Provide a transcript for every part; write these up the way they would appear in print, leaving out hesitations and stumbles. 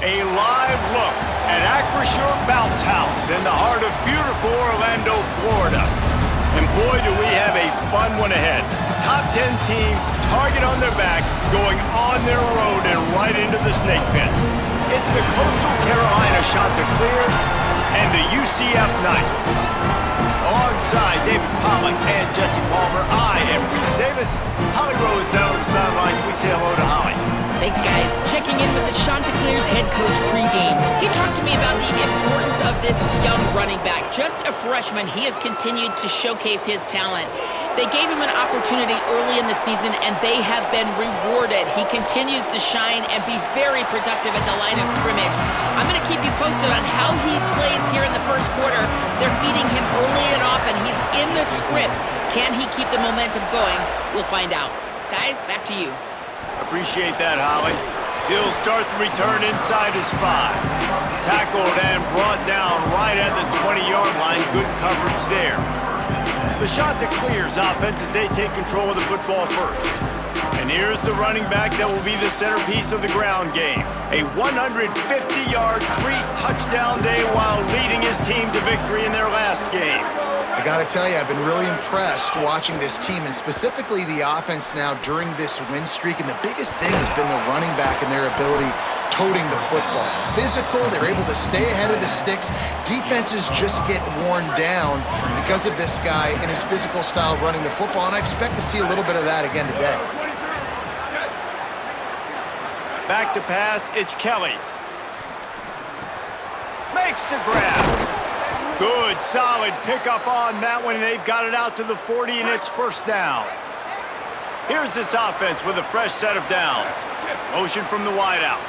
A live look at Acrisure Bounce House in the heart of beautiful Orlando, Florida. And boy, do we have a fun one ahead. Top 10 team, target on their back, going on their road and right into the snake pit. It's the Coastal Carolina Chanticleers and the UCF Knights. Alongside David Pollack and Jesse Palmer, I am Reese Davis. Holly Rose down on the sidelines. We say hello to Holly. Thanks, guys. Checking in with the Chanticleers head coach pregame. He talked to me about the importance of this young running back. Just a freshman, he has continued to showcase his talent. They gave him an opportunity early in the season, and they have been rewarded. He continues to shine and be very productive at the line of scrimmage. I'm going to keep you posted on how he plays here in the first quarter. They're feeding him early and often. He's in the script. Can he keep the momentum going? We'll find out. Guys, back to you. Appreciate that, Holly. He'll start the return inside his 5. Tackled and brought down right at the 20-yard line. Good coverage there. The Chanticleers offense as they take control of the football first. And here's the running back that will be the centerpiece of the ground game. A 150-yard, 3-touchdown day while leading his team to victory in their last game. I got to tell you, I've been really impressed watching this team, and specifically the offense now during this win streak. And the biggest thing has been the running back and their ability toting the football. Physical, they're able to stay ahead of the sticks. Defenses just get worn down because of this guy and his physical style running the football, and I expect to see a little bit of that again today. Back to pass, it's Kelly. Makes the grab. Good, solid pickup on that one, and they've got it out to the 40, and it's first down. Here's this offense with a fresh set of downs. Motion from the wideout.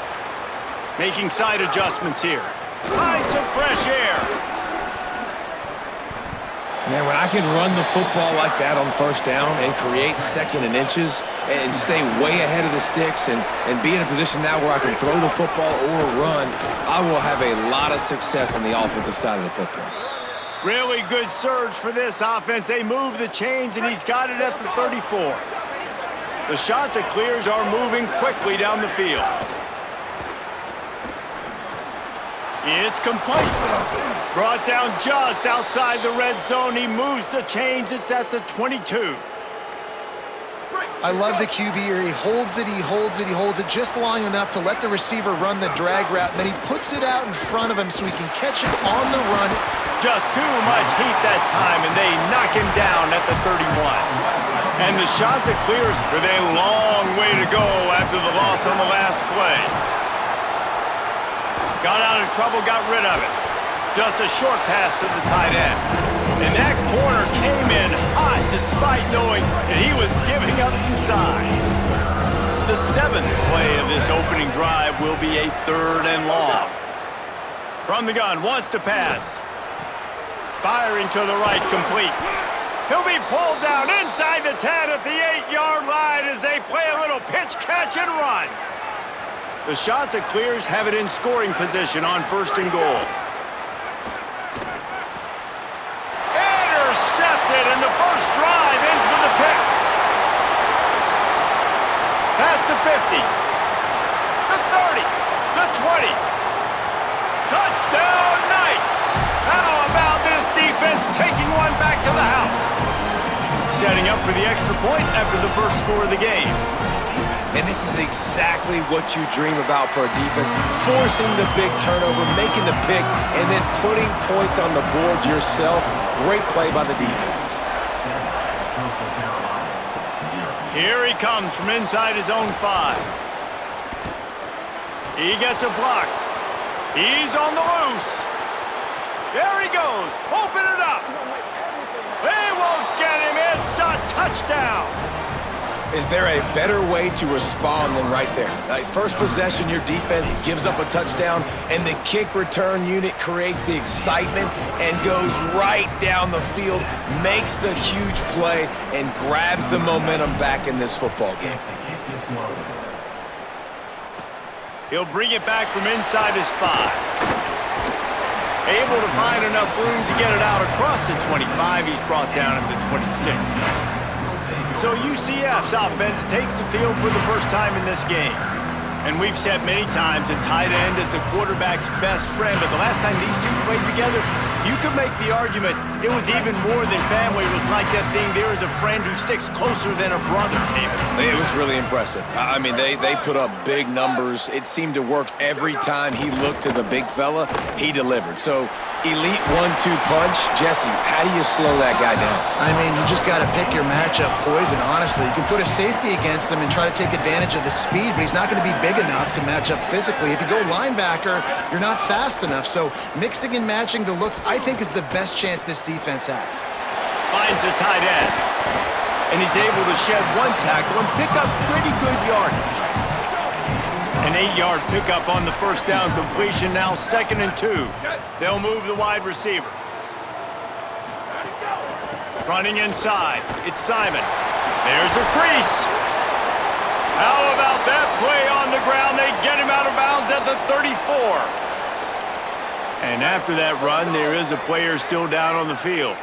Making side adjustments here. Find some fresh air. Man, when I can run the football like that on first down and create second and inches and stay way ahead of the sticks and be in a position now where I can throw the football or run, I will have a lot of success on the offensive side of the football. Really good surge for this offense. They move the chains, and he's got it at the 34. The Chanticleers are moving quickly down the field. It's complete. Brought down just outside the red zone. He moves the chains. It's at the 22. I love the QB here. He holds it, he holds it, he holds it just long enough to let the receiver run the drag route, and then he puts it out in front of him so he can catch it on the run. Just too much heat that time, and they knock him down at the 31. And the Chanticleers with a long way to go after the loss on the last play. Got out of trouble, got rid of it. Just a short pass to the tight end. And that corner came in hot despite knowing that he was giving up some size. The 7th play of this opening drive will be a 3rd and long. From the gun, wants to pass. Firing to the right, complete. He'll be pulled down inside the 10 at the 8-yard line as they play a little pitch, catch, and run. The Chanticleers have it in scoring position on 1st and goal. Intercepted, and the first drive ends with a pick. Pass to 50. The 30. The 20. Touchdown, Knights! How about this defense taking one back to the house? Setting up for the extra point after the first score of the game. And this is exactly what you dream about for a defense. Forcing the big turnover, making the pick, and then putting points on the board yourself. Great play by the defense. Here he comes from inside his own 5. He gets a block. He's on the loose. There he goes. Open it up. They won't get him. It's a touchdown. Is there a better way to respond than right there? First possession, your defense gives up a touchdown, and the kick return unit creates the excitement and goes right down the field, makes the huge play, and grabs the momentum back in this football game. He'll bring it back from inside his 5. Able to find enough room to get it out across the 25. He's brought down at the 26. So UCF's offense takes the field for the first time in this game. And we've said many times that tight end is the quarterback's best friend, but the last time these two played together, you could make the argument it was even more than family. It was like that thing, there is a friend who sticks closer than a brother, David. It was really impressive. I mean, they put up big numbers. It seemed to work every time he looked to the big fella. He delivered. So, elite 1-2 punch. Jesse, how do you slow that guy down? I mean, you just got to pick your matchup poison, honestly. You can put a safety against him and try to take advantage of the speed, but he's not going to be big enough to match up physically. If you go linebacker, you're not fast enough. So mixing and matching the looks, I think, is the best chance this defense has. Finds the tight end, and he's able to shed one tackle and pick up pretty good yardage. An 8-yard pickup on the first down completion, now 2nd and 2. They'll move the wide receiver. Running inside, it's Simon. There's a crease. How about that play on the ground? They get him out of bounds at the 34. And after that run, there is a player still down on the field.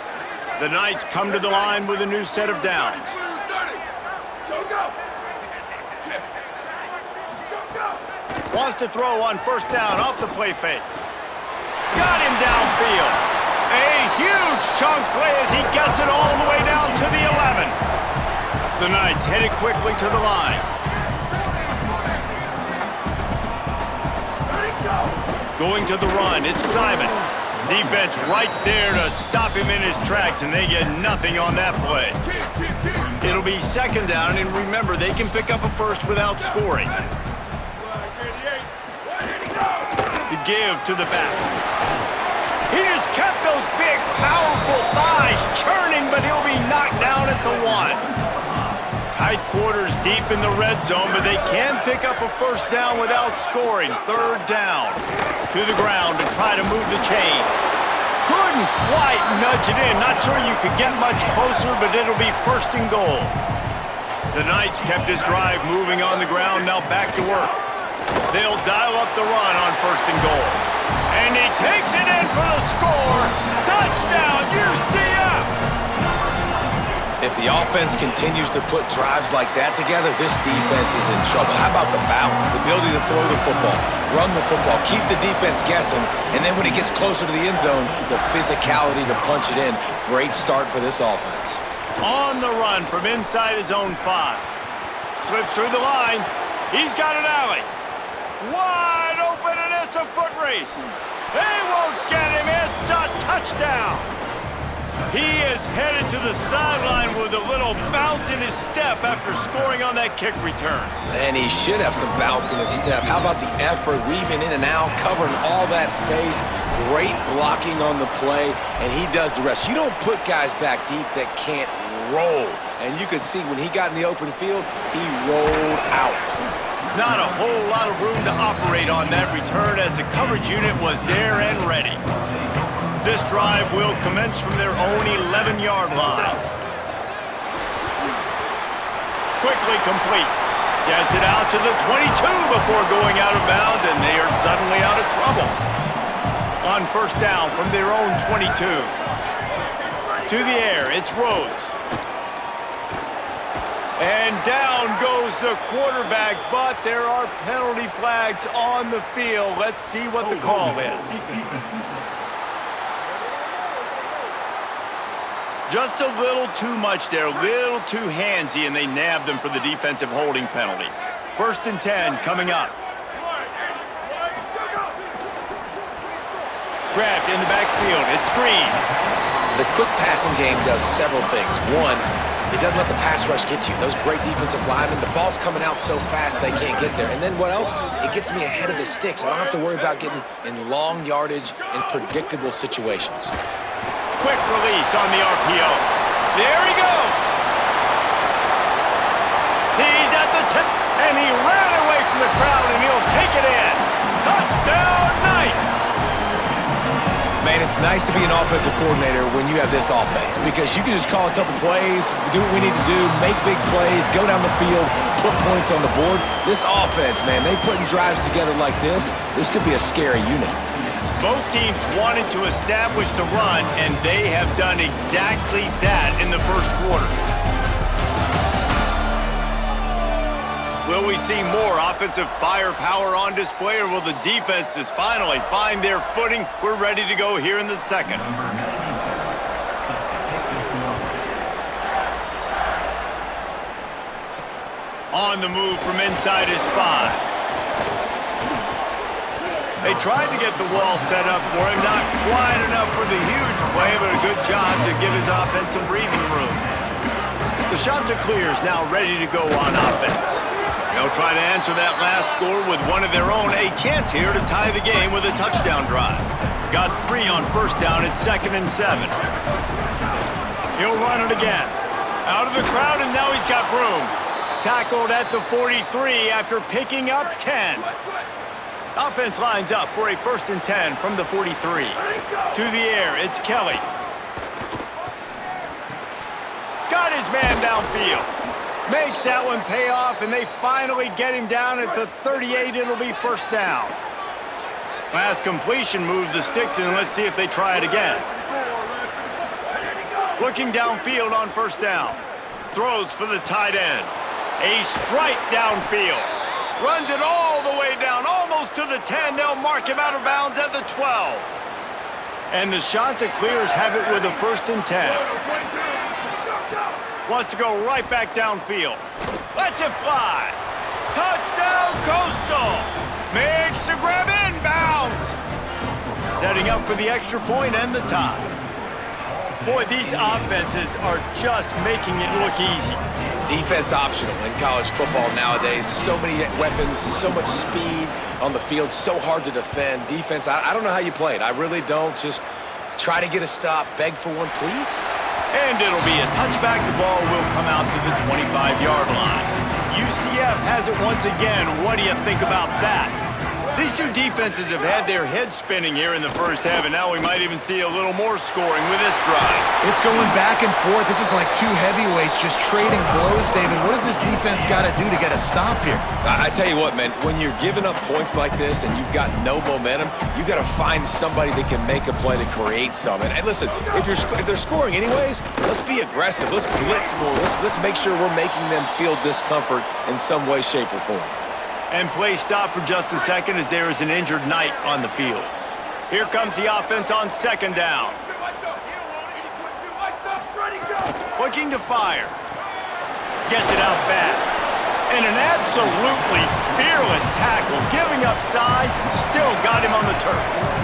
The Knights come to the line with a new set of downs. Wants to throw on first down off the play fake. Got him downfield. A huge chunk play as he gets it all the way down to the 11. The Knights headed quickly to the line. Going to the run, it's Simon. Defense right there to stop him in his tracks, and they get nothing on that play. It'll be 2nd down, and remember, they can pick up a first without scoring. The give to the back. He just kept those big, powerful thighs churning, but he'll be knocked down at the 1. Tight quarters deep in the red zone, but they can pick up a first down without scoring. 3rd down. To the ground to try to move the chains. Couldn't quite nudge it in. Not sure you could get much closer, but it'll be 1st and goal. The Knights kept this drive moving on the ground, now back to work. They'll dial up the run on 1st and goal. And he takes it in for the score. Touchdown, UCF! If the offense continues to put drives like that together, this defense is in trouble. How about the balance, the ability to throw the football, run the football, keep the defense guessing, and then when it gets closer to the end zone, the physicality to punch it in. Great start for this offense. On the run from inside his own 5. Slips through the line. He's got an alley. Wide open, and it's a foot race. They won't get him. It's a touchdown. He is headed to the sideline with a little bounce in his step after scoring on that kick return. And he should have some bounce in his step. How about the effort, weaving in and out, covering all that space, great blocking on the play, and he does the rest. You don't put guys back deep that can't roll. And you could see when he got in the open field, he rolled out. Not a whole lot of room to operate on that return as the coverage unit was there and ready. This drive will commence from their own 11-yard line. Quickly complete. Gets it out to the 22 before going out of bounds, and they are suddenly out of trouble. On 1st down from their own 22. To the air, it's Rhodes. And down goes the quarterback, but there are penalty flags on the field. Let's see what the call is. Just a little too much there, a little too handsy, and they nabbed them for the defensive holding penalty. 1st and 10 coming up. Grabbed in the backfield, it's Green. The quick passing game does several things. One, it doesn't let the pass rush get you. Those great defensive linemen, the ball's coming out so fast they can't get there. And then what else? It gets me ahead of the sticks. I don't have to worry about getting in long yardage and predictable situations. Quick release on the RPO. There he goes. He's at the tip, and he ran away from the crowd, and he'll take it in. Touchdown, Knights! Man, it's nice to be an offensive coordinator when you have this offense because you can just call a couple plays, do what we need to do, make big plays, go down the field, put points on the board. This offense, man, they putting drives together like this could be a scary unit. Both teams wanted to establish the run, and they have done exactly that in the 1st quarter. We'll Will we see more offensive firepower on display, or will the defenses finally find their footing? We're ready to go here in the second. On the move from inside his 5. They tried to get the wall set up for him. Not quite enough for the huge play, but a good job to give his offense some breathing room. The Chanticleers now ready to go on offense. They'll try to answer that last score with one of their own. A chance here to tie the game with a touchdown drive. Got 3 on first down at 2nd and 7. He'll run it again. Out of the crowd, and now he's got room. Tackled at the 43 after picking up 10. Offense lines up for a 1st and 10 from the 43. To the air, it's Kelly. Got his man downfield. Makes that one pay off, and they finally get him down at the 38. It'll be 1st down. Last completion moved the sticks, and let's see if they try it again. Looking downfield on 1st down. Throws for the tight end. A strike downfield. Runs it all the way down, almost to the 10. They'll mark him out of bounds at the 12. And the Chanticleers have it with a 1st and 10. Wants to go right back downfield. Lets it fly. Touchdown, Coastal. Makes the grab inbounds. Setting up for the extra point and the tie. Boy, these offenses are just making it look easy. Defense optional in college football nowadays. So many weapons, so much speed on the field, so hard to defend. Defense, I don't know how you play it. I really don't. Just try to get a stop, beg for one, please. And it'll be a touchback. The ball will come out to the 25-yard line. UCF has it once again. What do you think about that? These two defenses have had their heads spinning here in the first half, and now we might even see a little more scoring with this drive. It's going back and forth. This is like two heavyweights just trading blows, David. What does this defense got to do to get a stop here? I tell you what, man, when you're giving up points like this and you've got no momentum, you got to find somebody that can make a play to create some. And listen, if they're scoring anyways, let's be aggressive. Let's blitz more. Let's make sure we're making them feel discomfort in some way, shape, or form. And play stop for just a second as there is an injured Knight on the field. Here comes the offense on 2nd down. Looking to fire. Gets it out fast. And an absolutely fearless tackle, giving up size, still got him on the turf.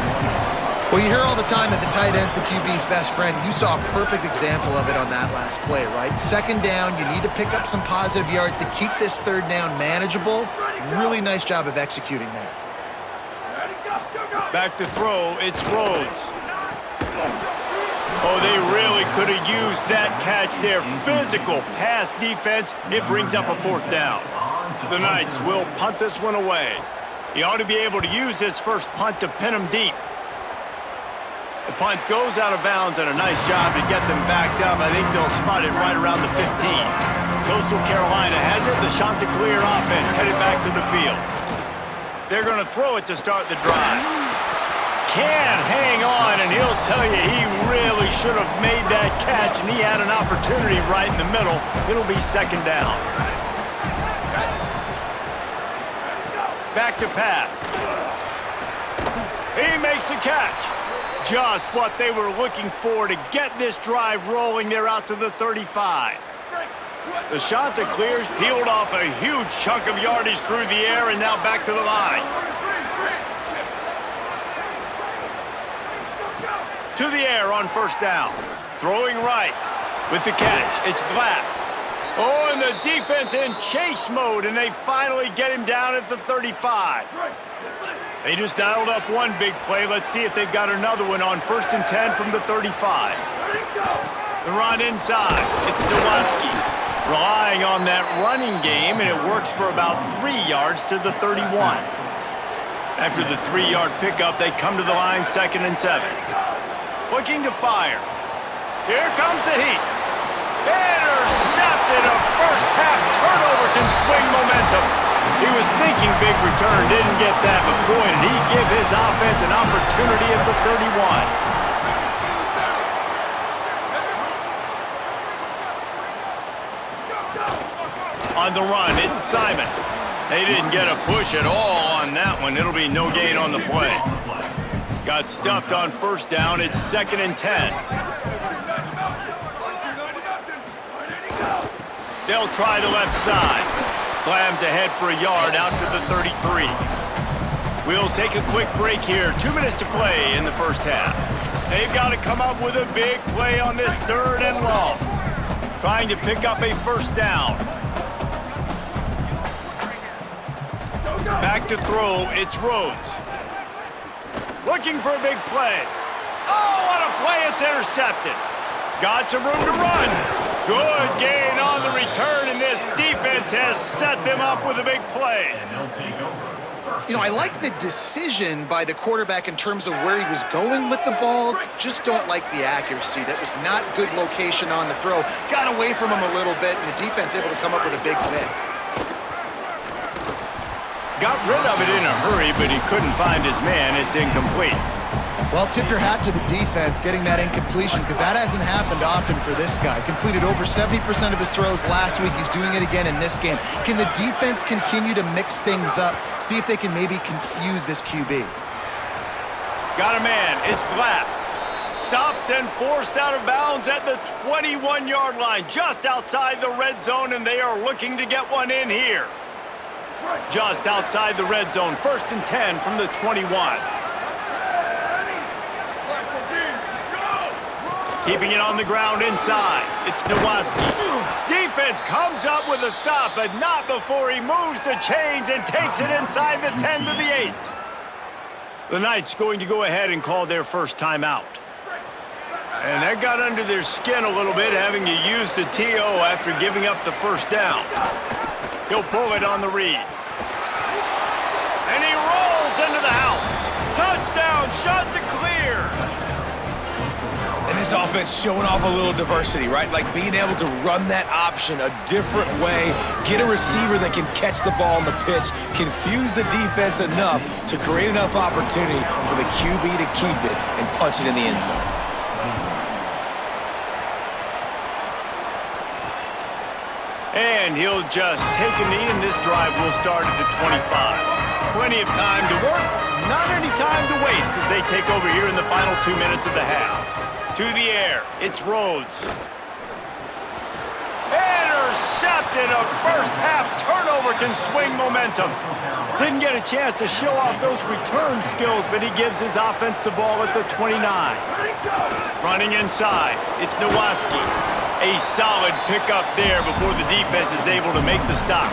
Well, you hear all the time that the tight end's the QB's best friend. You saw a perfect example of it on that last play, right? 2nd down, you need to pick up some positive yards to keep this 3rd down manageable. Really nice job of executing that. Back to throw, it's Rhodes. Oh, they really could have used that catch there. Physical pass defense. It brings up a 4th down. The Knights will punt this one away. He ought to be able to use his first punt to pin him deep. The punt goes out of bounds, and a nice job to get them backed up. I think they'll spot it right around the 15. Coastal Carolina has it. The Chanticleer offense headed back to the field. They're going to throw it to start the drive. Can't hang on, and he'll tell you he really should have made that catch, and he had an opportunity right in the middle. It'll be 2nd down. Back to pass. He makes the catch. Just what they were looking for to get this drive rolling. They're out to the 35. The Chanticleers peeled off a huge chunk of yardage through the air and now back to the line. To the air on 1st down. Throwing right with the catch. It's Glass. Oh, and the defense in chase mode, and they finally get him down at the 35. They just dialed up one big play. Let's see if they've got another one on 1st and 10 from the 35. The run inside. It's Gillespie. Relying on that running game, and it works for about 3 yards to the 31. After the 3-yard pickup, they come to the line 2nd and 7. Looking to fire. Here comes the heat. Intercepted. A first-half turnover can swing momentum. He was thinking big return, didn't get that, but boy, did he give his offense an opportunity at the 31. On the run, it's Simon. They didn't get a push at all on that one. It'll be no gain on the play. Got stuffed on first down. It's 2nd and 10. They'll try the left side. Slams ahead for a yard out to the 33. We'll take a quick break here. 2 minutes to play in the first half. They've got to come up with a big play on this 3rd and long. Trying to pick up a first down. Back to throw, it's Rhodes. Looking for a big play. Oh, what a play, it's intercepted. Got some room to run. Good gain on the return, and this defense has set them up with a big play. You know, I like the decision by the quarterback in terms of where he was going with the ball. Just don't like the accuracy. That was not good location on the throw. Got away from him a little bit, and the defense able to come up with a big pick. Got rid of it in a hurry, but he couldn't find his man. It's incomplete. Well, tip your hat to the defense getting that incompletion, because that hasn't happened often for this guy. Completed over 70% of his throws last week. He's doing it again in this game. Can the defense continue to mix things up? See if they can maybe confuse this QB. Got a man. It's Glass. Stopped and forced out of bounds at the 21-yard line, just outside the red zone, and they are looking to get one in here. Just outside the red zone, 1st and 10 from the 21. Keeping it on the ground inside. It's Nowaski. Defense comes up with a stop, but not before he moves the chains and takes it inside the 10 to the 8. The Knights going to go ahead and call their first timeout. And that got under their skin a little bit, having to use the TO after giving up the first down. He'll pull it on the read. And he rolls into the house. Touchdown, shot to clear. And this offense showing off a little diversity, right? Like being able to run that option a different way, get a receiver that can catch the ball on the pitch, confuse the defense enough to create enough opportunity for the QB to keep it and punch it in the end zone. And he'll just take a knee, and this drive will start at the 25. Plenty of time to work, not any time to waste as they take over here in the final 2 minutes of the half. To the air, it's Rhodes. Intercepted. A first half turnover can swing momentum. Didn't get a chance to show off those return skills, but he gives his offense the ball at the 29. Running inside, it's Nowaski. A solid pickup there before the defense is able to make the stop.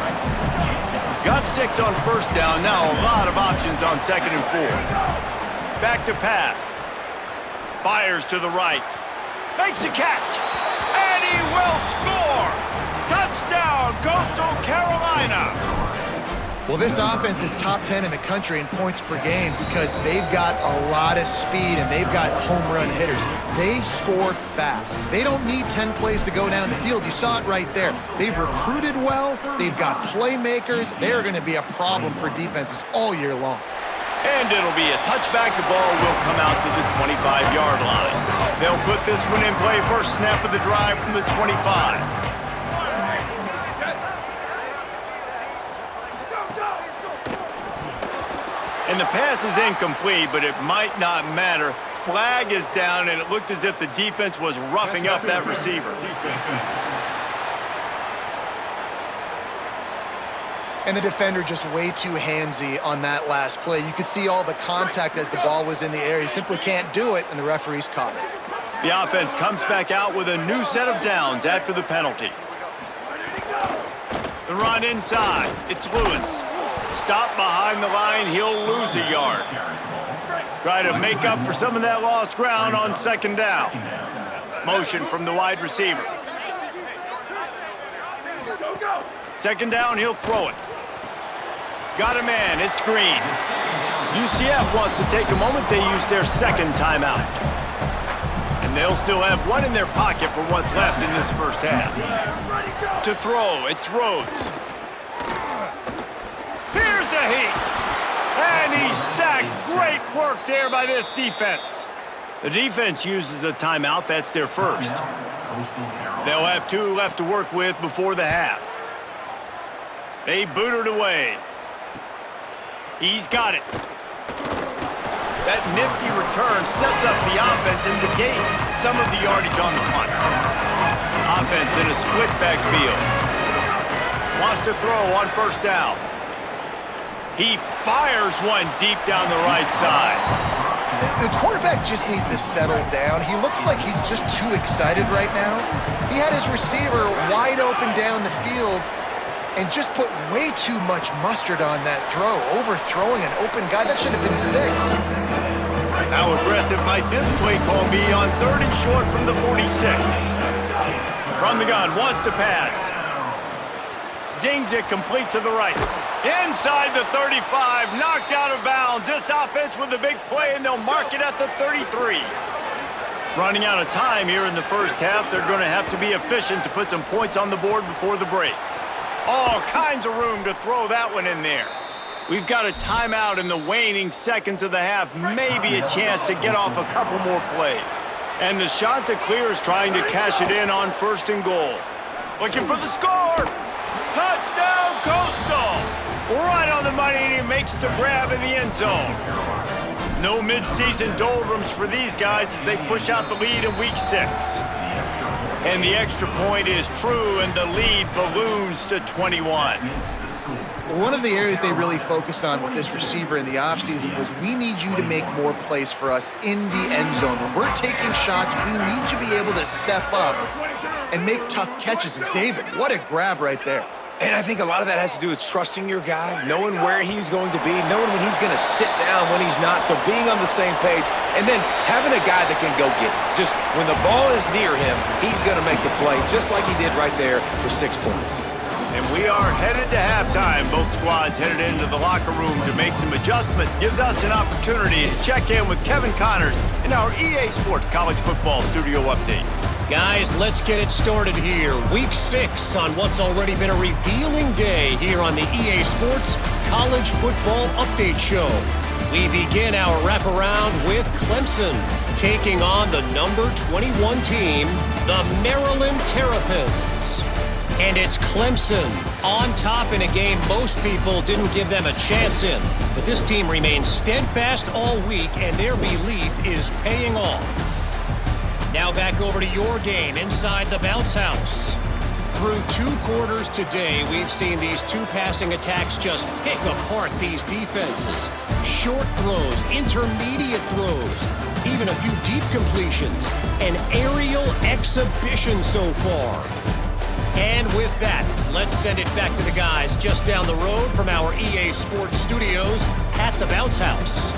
Got 6 on first down, now a lot of options on 2nd and 4. Back to pass. Fires to the right. Makes a catch. And he will score! Touchdown, Coastal Carolina! Well, this offense is top 10 in the country in points per game because they've got a lot of speed and they've got home run hitters. They score fast. They don't need 10 plays to go down the field. You saw it right there. They've recruited well. They've got playmakers. They're going to be a problem for defenses all year long. And it'll be a touchback. The ball will come out to the 25-yard line. They'll put this one in play. First snap of the drive from the 25. And the pass is incomplete, but it might not matter. Flag is down, and it looked as if the defense was roughing up that receiver. And the defender just way too handsy on that last play. You could see all the contact as the ball was in the air. He simply can't do it, and the referee's caught it. The offense comes back out with a new set of downs after the penalty. The run inside. It's Lewis. Stop behind the line, he'll lose a yard. Try to make up for some of that lost ground on 2nd down. Motion from the wide receiver. 2nd down, he'll throw it. Got a man, it's Green. UCF wants to take a moment. They use their 2nd timeout. And they'll still have one in their pocket for what's left in this first half. To throw, it's Rhodes. Here's a heat. And he's sacked. Great work there by this defense. The defense uses a timeout. That's their first. They'll have 2 left to work with before the half. They boot it away. He's got it. That nifty return sets up the offense and negates some of the yardage on the punt. Offense in a split backfield. Wants to throw on first down. He fires one deep down the right side. The quarterback just needs to settle down. He looks like he's just too excited right now. He had his receiver wide open down the field and just put way too much mustard on that throw, overthrowing an open guy. That should have been 6. How aggressive might this play call be on 3rd and short from the 46? From the gun, wants to pass. Zings it complete to the right. Inside the 35, knocked out of bounds. This offense with a big play, and they'll mark it at the 33. Running out of time here in the first half. They're going to have to be efficient to put some points on the board before the break. All kinds of room to throw that one in there. We've got a timeout in the waning seconds of the half. Maybe a chance to get off a couple more plays. And the Chanticleer is trying to cash it in on 1st and goal. Looking for the score! Touchdown, Coastal! Right on the money, and he makes the grab in the end zone. No midseason doldrums for these guys as they push out the lead in week 6. And the extra point is true, and the lead balloons to 21. One of the areas they really focused on with this receiver in the offseason was we need you to make more plays for us in the end zone. When we're taking shots, we need you to be able to step up and make tough catches. And David, what a grab right there. And I think a lot of that has to do with trusting your guy, knowing where he's going to be, knowing when he's going to sit down, when he's not, so being on the same page, and then having a guy that can go get it. Just when the ball is near him, he's going to make the play, just like he did right there for 6 points. And we are headed to halftime. Both squads headed into the locker room to make some adjustments. Gives us an opportunity to check in with Kevin Connors in our EA Sports College Football Studio Update. Guys, let's get it started here. Week 6 on what's already been a revealing day here on the EA Sports College Football Update Show. We begin our wraparound with Clemson taking on the number 21 team, the Maryland Terrapins. And it's Clemson on top in a game most people didn't give them a chance in. But this team remains steadfast all week, and their belief is paying off. Now back over to your game inside the bounce house. Through 2 quarters today, we've seen these 2 passing attacks just pick apart these defenses. Short throws, intermediate throws, even a few deep completions. An aerial exhibition so far. And with that, let's send it back to the guys just down the road from our EA Sports Studios at the Bounce House.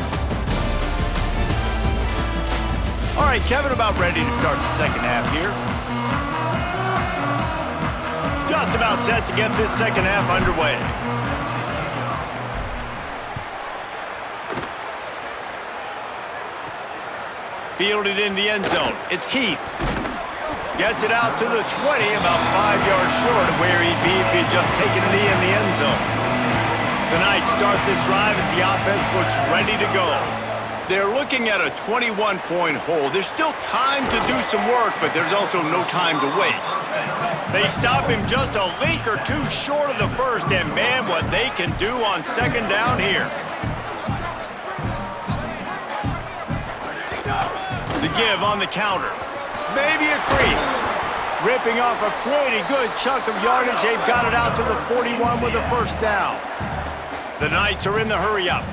All right, Kevin, about ready to start the second half here. Just about set to get this second half underway. Fielded in the end zone. It's Heath. Gets it out to the 20, about 5 yards short of where he'd be if he had just taken a knee in the end zone. The Knights start this drive as the offense looks ready to go. They're looking at a 21-point hole. There's still time to do some work, but there's also no time to waste. They stop him just a link or 2 short of the first, and man, what they can do on second down here. The give on the counter. Maybe a crease. Ripping off a pretty good chunk of yardage. They've got it out to the 41 with a first down. The Knights are in the hurry-up.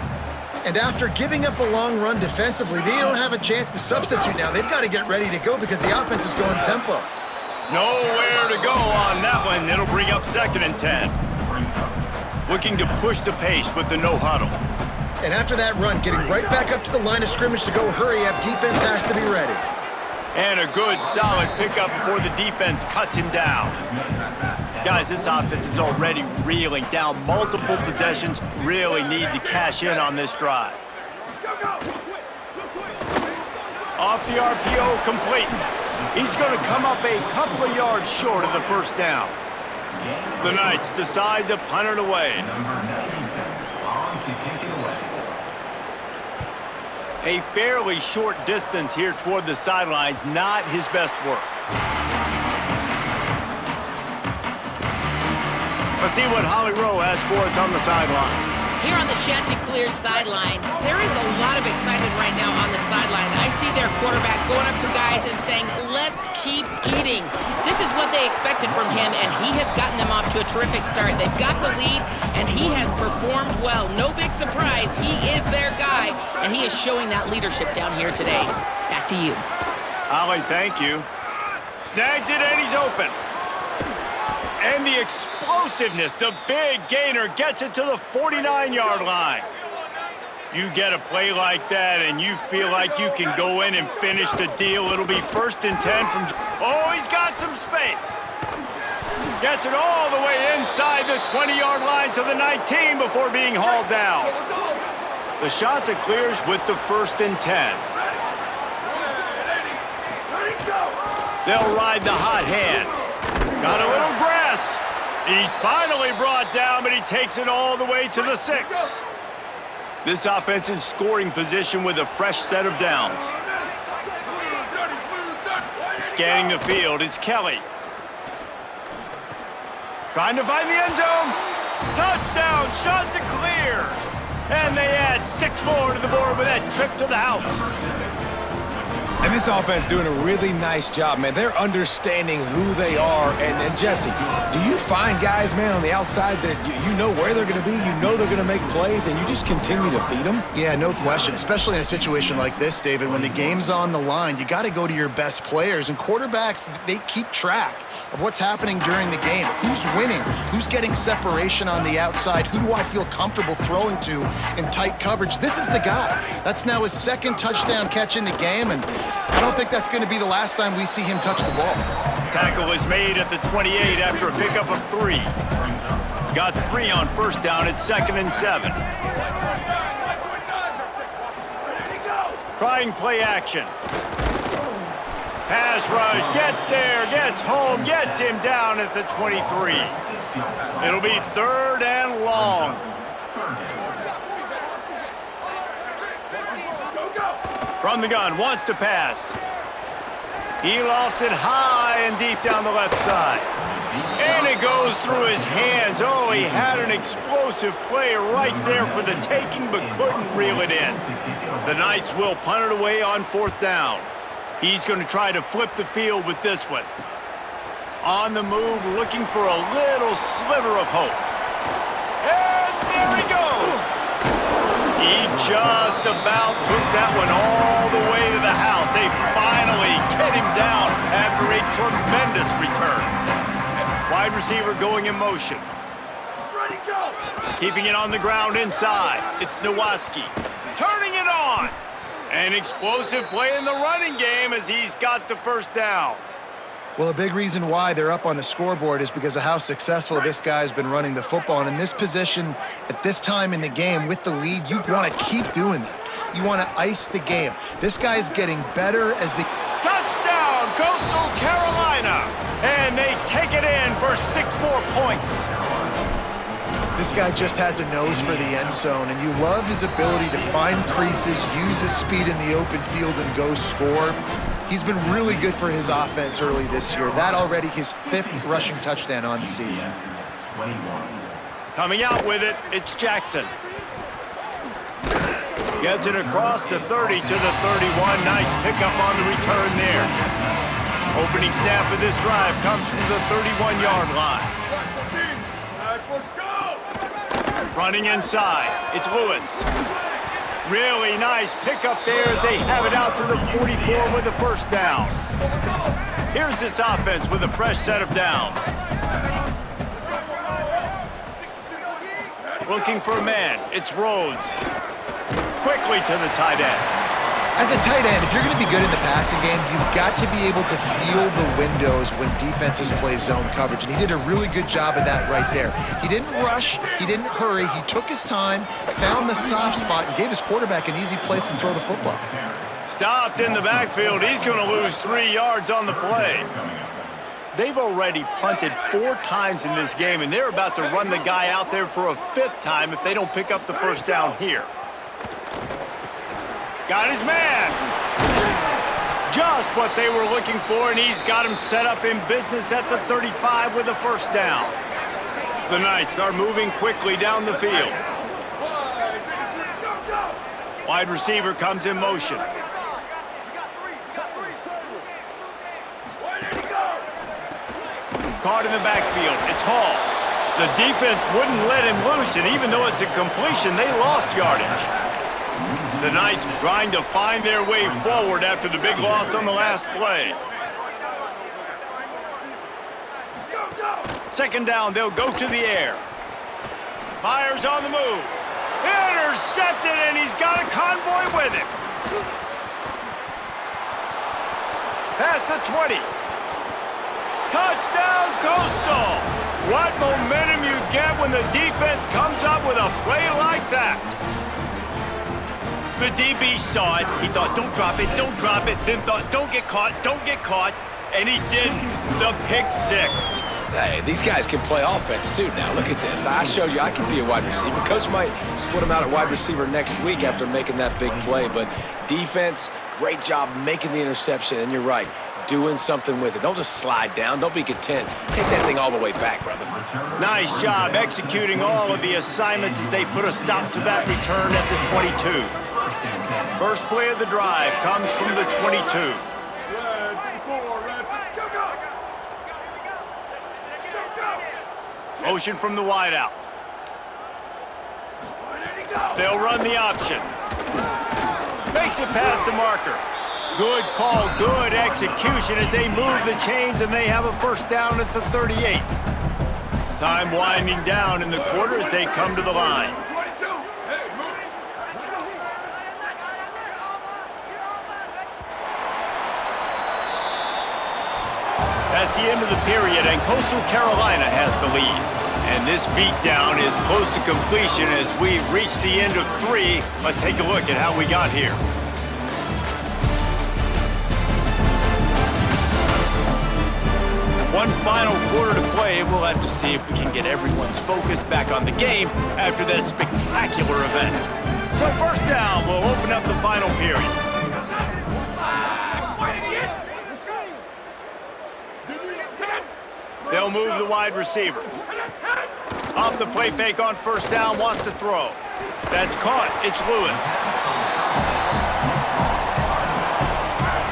And after giving up a long run defensively, they don't have a chance to substitute now. They've got to get ready to go because the offense is going tempo. Nowhere to go on that one. It'll bring up 2nd and 10. Looking to push the pace with the no huddle. And after that run, getting right back up to the line of scrimmage to go hurry up, defense has to be ready. And a good, solid pickup before the defense cuts him down. Guys, this offense is already reeling down multiple possessions. Really need to cash in on this drive. Off the RPO, complete. He's going to come up a couple of yards short of the first down. The Knights decide to punt it away. A fairly short distance here toward the sidelines, not his best work. Let's see what Holly Rowe has for us on the sideline. Here on the Chanticleer sideline, there is a lot of excitement right now on the sideline. I see their quarterback going up to guys and saying, let's keep eating. This is what they expected from him, and he has gotten them off to a terrific start. They've got the lead, and he has performed well. No big surprise. He is their guy, and he is showing that leadership down here today. Back to you. Ollie, thank you. Snags it, and he's open. And the explosiveness, the big gainer gets it to the 49-yard line. You get a play like that and you feel like you can go in and finish the deal. It'll be 1st and 10 from... Oh, he's got some space. Gets it all the way inside the 20-yard line to the 19 before being hauled down. The Chanticleers with the 1st and 10. They'll ride the hot hand. Got a little grass. He's finally brought down, but he takes it all the way to the 6. This offense in scoring position with a fresh set of downs. Scanning the field, it's Kelly. Trying to find the end zone. Touchdown, Chanticleer. And they add 6 more to the board with that trip to the house. And this offense doing a really nice job, man. They're understanding who they are. And Jesse, do you find guys, man, on the outside that you know where they're going to be, you know they're going to make plays, and you just continue to feed them? Yeah, no question, especially in a situation like this, David. When the game's on the line, you got to go to your best players. And quarterbacks, they keep track of what's happening during the game. Who's winning? Who's getting separation on the outside? Who do I feel comfortable throwing to in tight coverage? This is the guy. That's now his 2nd touchdown catch in the game, and I don't think that's going to be the last time we see him touch the ball. Tackle is made at the 28 after a pickup of 3. Got 3 on 1st down at 2nd and 7. Trying play action. Pass rush, gets there, gets home, gets him down at the 23. It'll be 3rd and long. From the gun, wants to pass. He lofts it high and deep down the left side. And it goes through his hands. Oh, he had an explosive play right there for the taking, but couldn't reel it in. The Knights will punt it away on 4th down. He's going to try to flip the field with this one. On the move, looking for a little sliver of hope. And there he goes. He just about took that one all the way to the house. They finally get him down after a tremendous return. Wide receiver going in motion. Keeping it on the ground inside. It's Nowaski. Turning it on. An explosive play in the running game as he's got the 1st down. Well, a big reason why they're up on the scoreboard is because of how successful this guy's been running the football. And in this position, at this time in the game, with the lead, you want to keep doing that. You want to ice the game. This guy's getting better as the... Touchdown, Coastal Carolina! And they take it in for 6 more points. This guy just has a nose for the end zone, and you love his ability to find creases, use his speed in the open field, and go score. He's been really good for his offense early this year. That already his 5th rushing touchdown on the season. Coming out with it, it's Jackson. Gets it across the 30 to the 31. Nice pickup on the return there. Opening snap of this drive comes from the 31-yard line. Running inside, it's Lewis. Really nice pickup there as they have it out to the 44 with the 1st down. Here's this offense with a fresh set of downs. Looking for a man, it's Rhodes. Quickly to the tight end. As a tight end, if you're going to be good in the passing game, you've got to be able to feel the windows when defenses play zone coverage, and he did a really good job of that right there. He didn't rush, he didn't hurry, he took his time, found the soft spot, and gave his quarterback an easy place to throw the football. Stopped in the backfield. He's going to lose 3 yards on the play. They've already punted 4 times in this game, and they're about to run the guy out there for a 5th time if they don't pick up the 1st down here. Got his man. Just what they were looking for, and he's got him set up in business at the 35 with a 1st down. The Knights are moving quickly down the field. Wide receiver comes in motion. Caught in the backfield. It's Hall. The defense wouldn't let him loose, and even though it's a completion, they lost yardage. The Knights trying to find their way forward after the big loss on the last play. Second down, they'll go to the air. Myers on the move. Intercepted, and he's got a convoy with him. Past the 20. Touchdown, Coastal! What momentum you get when the defense comes up with a play like that. The DB saw it. He thought, don't drop it, don't drop it. Then thought, don't get caught. And he didn't. The pick six. Hey, these guys can play offense, too, now. Look at this. I showed you I can be a wide receiver. Coach might split him out at wide receiver next week after making that big play. But defense, great job making the interception. And you're right, doing something with it. Don't just slide down. Don't be content. Take that thing all the way back, brother. Nice job executing all of the assignments as they put a stop to that return at the 22. First play of the drive comes from the 22. Motion from the wideout. They'll run the option. Makes it past the marker. Good call, good execution as they move the chains, and they have a first down at the 38. Time winding down in the quarter as they come to the line. That's the end of the period, and Coastal Carolina has the lead. And this beatdown is close to completion as we've reached the end of 3. Let's take a look at how we got here. One final quarter to play, and we'll have to see if we can get everyone's focus back on the game after that spectacular event. So first down, we'll open up the final period. They'll move the wide receiver. Off the play fake on first down, wants to throw. That's caught. It's Lewis.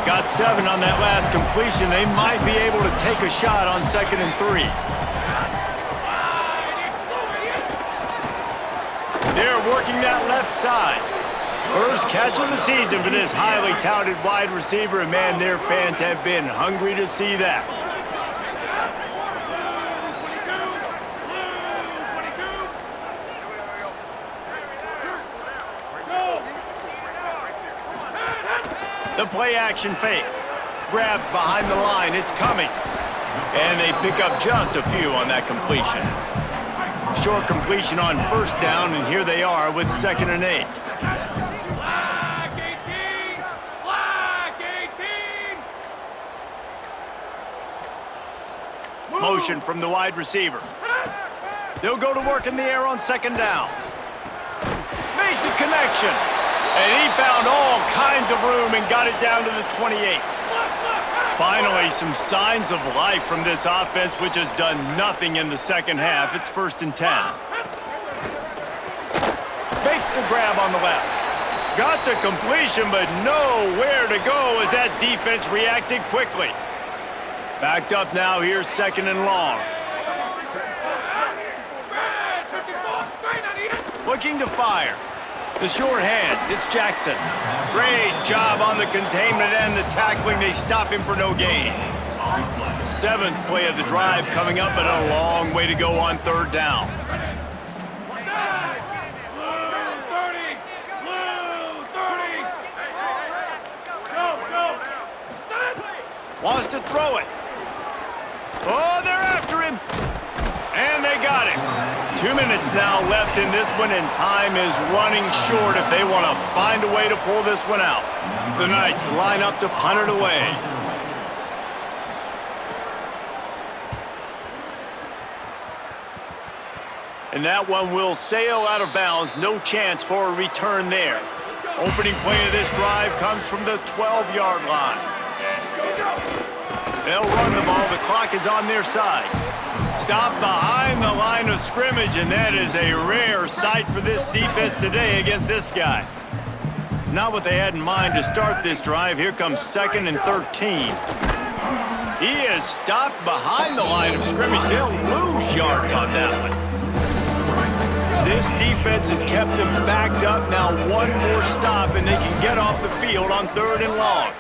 Got 7 on that last completion. They might be able to take a shot on 2nd and 3. They're working that left side. First catch of the season for this highly touted wide receiver, and man, their fans have been hungry to see that. The play action fake. Grabbed behind the line, it's Cummings. And they pick up just a few on that completion. Short completion on first down, and here they are with 2nd and 8. Motion from the wide receiver. They'll go to work in the air on 2nd down. Makes a connection. And he found all kinds of room and got it down to the 28. Finally, some signs of life from this offense, which has done nothing in the second half. It's 1st and 10. Makes the grab on the left. Got the completion, but nowhere to go as that defense reacted quickly. Backed up now, here's 2nd and long. Looking to fire. The short hands, it's Jackson. Great job on the containment and the tackling. They stop him for no gain. 7th play of the drive coming up, but a long way to go on 3rd down. Wants to throw it. Oh, they're after him. And they got him. 2 minutes now left in this one, and time is running short if they want to find a way to pull this one out. The Knights line up to punt it away. And that one will sail out of bounds. No chance for a return there. Opening play of this drive comes from the 12-yard line. They'll run the ball. The clock is on their side. Stop behind the line of scrimmage, and that is a rare sight for this defense today against this guy. Not what they had in mind to start this drive. Here comes 2nd and 13. He is stopped behind the line of scrimmage. They'll lose yards on that one. This defense has kept them backed up. Now one more stop, and they can get off the field on 3rd and long.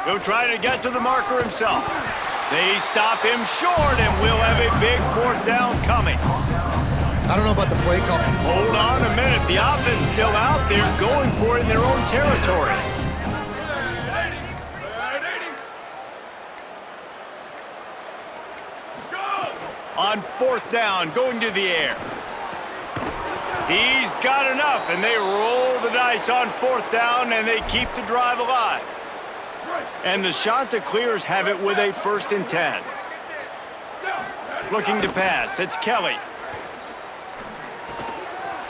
He'll try to get to the marker himself. They stop him short, and we'll have a big 4th down coming. I don't know about the play call. Hold on a minute. The offense still out there going for it in their own territory. On 4th down, going to the air. He's got enough, and they roll the dice on 4th down, and they keep the drive alive. And the Chanticleers have it with a 1st and 10. Looking to pass. It's Kelly.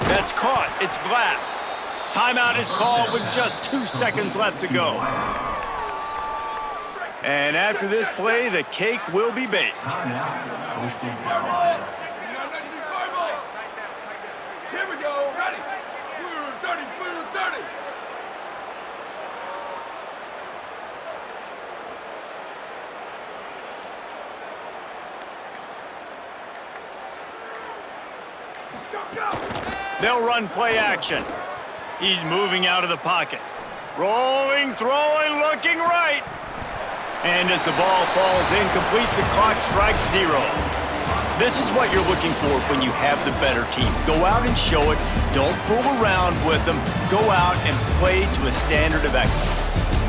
That's caught. It's Glass. Timeout is called with just 2 seconds left to go. And after this play, the cake will be baked. Here we go. Ready. Clear 30, clear 30. Go, go. They'll run play action. He's moving out of the pocket. Rolling, throwing, looking right. And as the ball falls incomplete, the clock strikes 0. This is what you're looking for when you have the better team. Go out and show it. Don't fool around with them. Go out and play to a standard of excellence.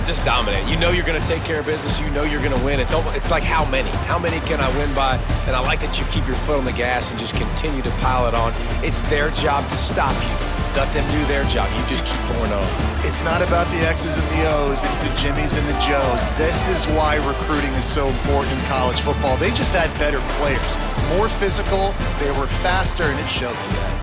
Just dominate. You know you're going to take care of business. You know you're going to win. It's like how many? How many can I win by? And I like that you keep your foot on the gas and just continue to pile it on. It's their job to stop you. Let them do their job. You just keep pouring on. It's not about the X's and the O's. It's the Jimmies and the Joes. This is why recruiting is so important in college football. They just had better players. More physical. They were faster, and it showed today.